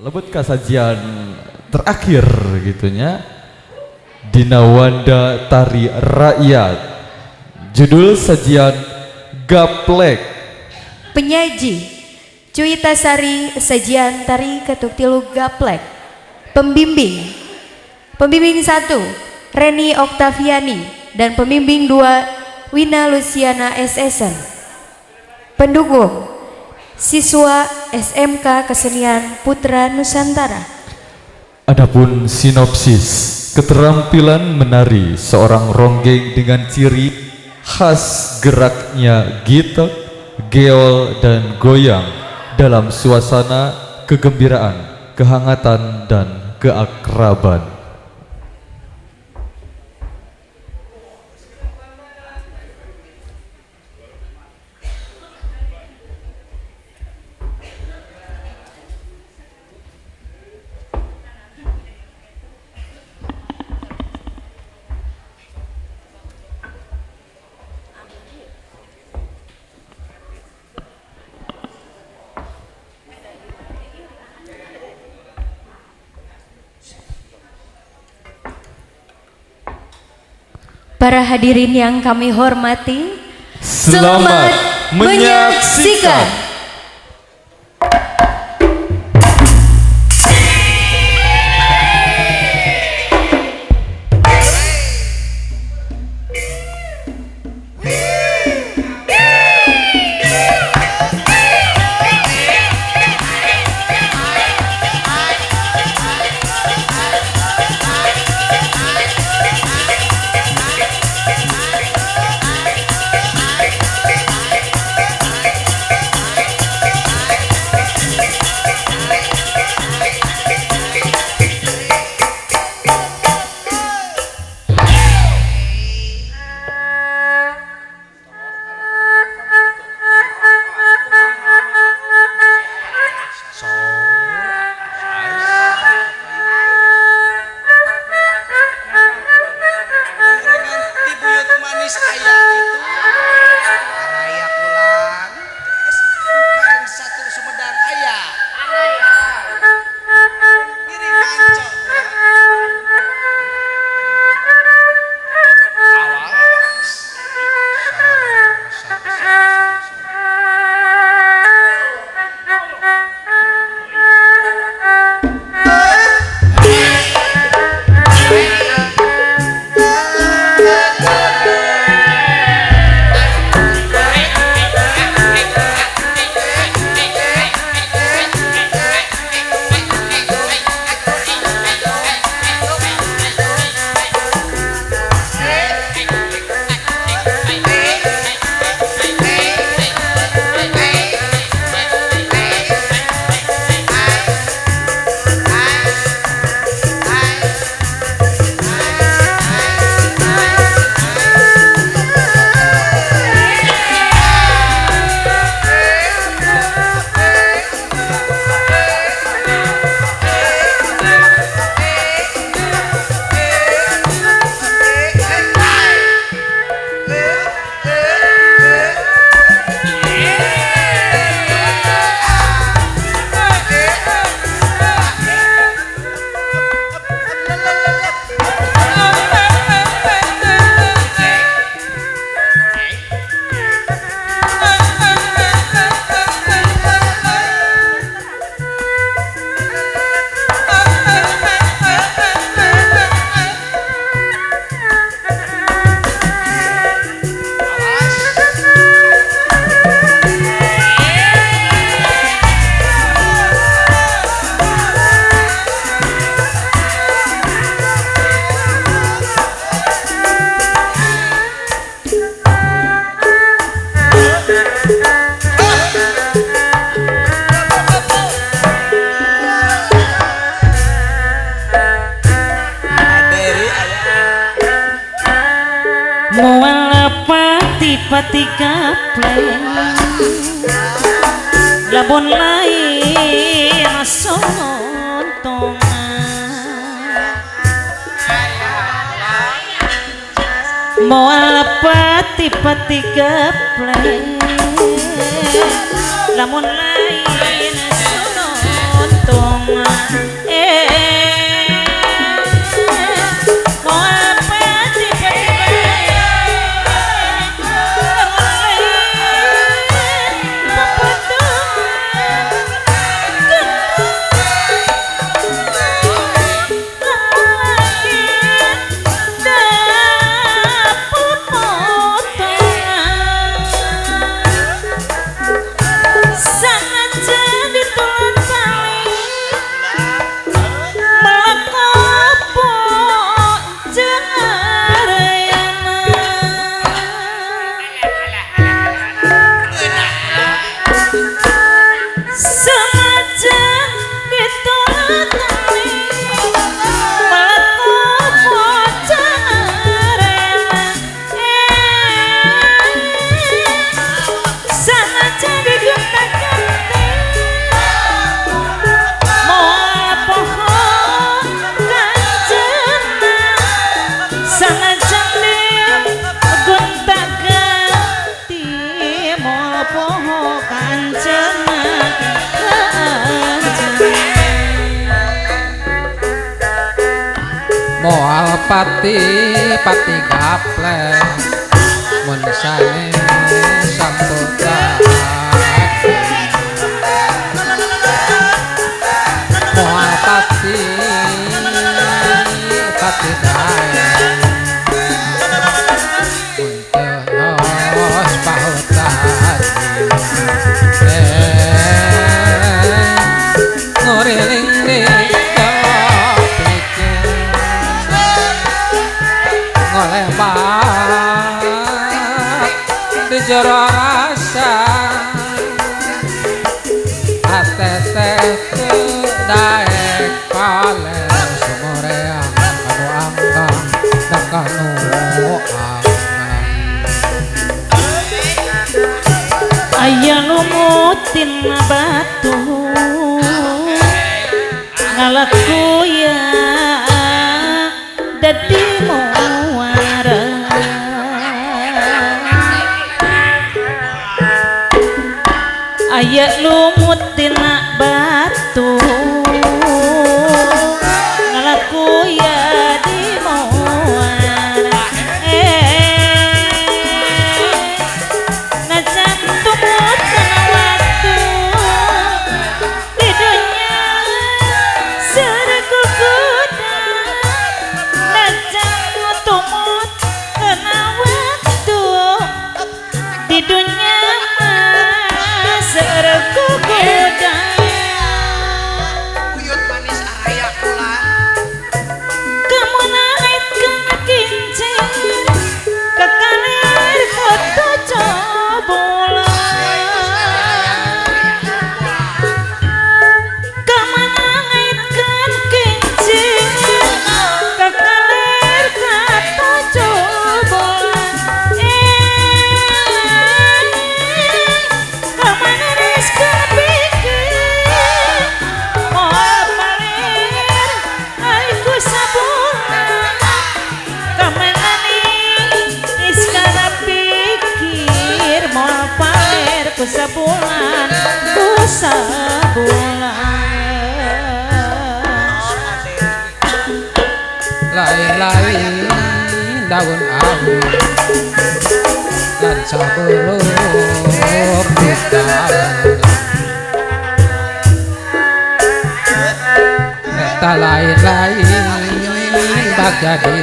Lebet kasajian terakhir gitunya Dina Wanda Tari Rakyat. Judul sajian Gaplek. Penyaji Cuita Sari sajian tari ketuk tilu Gaplek. Pembimbing 1 Reni Oktaviani dan pembimbing 2 Wina Luciana SSN. Pendukung siswa SMK Kesenian Putra Nusantara. Adapun sinopsis keterampilan menari seorang ronggeng dengan ciri khas geraknya gitek, geol dan goyang dalam suasana kegembiraan, kehangatan dan keakraban. Para hadirin yang kami hormati, Selamat menyaksikan. pati gapleng labon lain sontongan moal pati gapleng labon lain sontongan moal pati pati gaplek mun sane sambutan moal pati pati dae untuk pahutan ngoriling ning ngolebat di jero rasa atete daek kale sumoreang kanu anggang dan kanu anggang aya lumutin batu ngalakuya dadi muara aya lumutin batu ngalakuya di muara najan tumut waktu di dunia serku kuda najan tumut kena waktu di dunia serku kuda Uyut manis araya kula kamu naikkan kincir kekalir foto cobola kamu naikkan kincir kekalir foto cobola kamu nariskan pikir mau palir aku sabulan kamanani iskana pikir mau palir ku sabulan lain-lain daun awi lan sabuluk bidal eta lain-lain tak jadi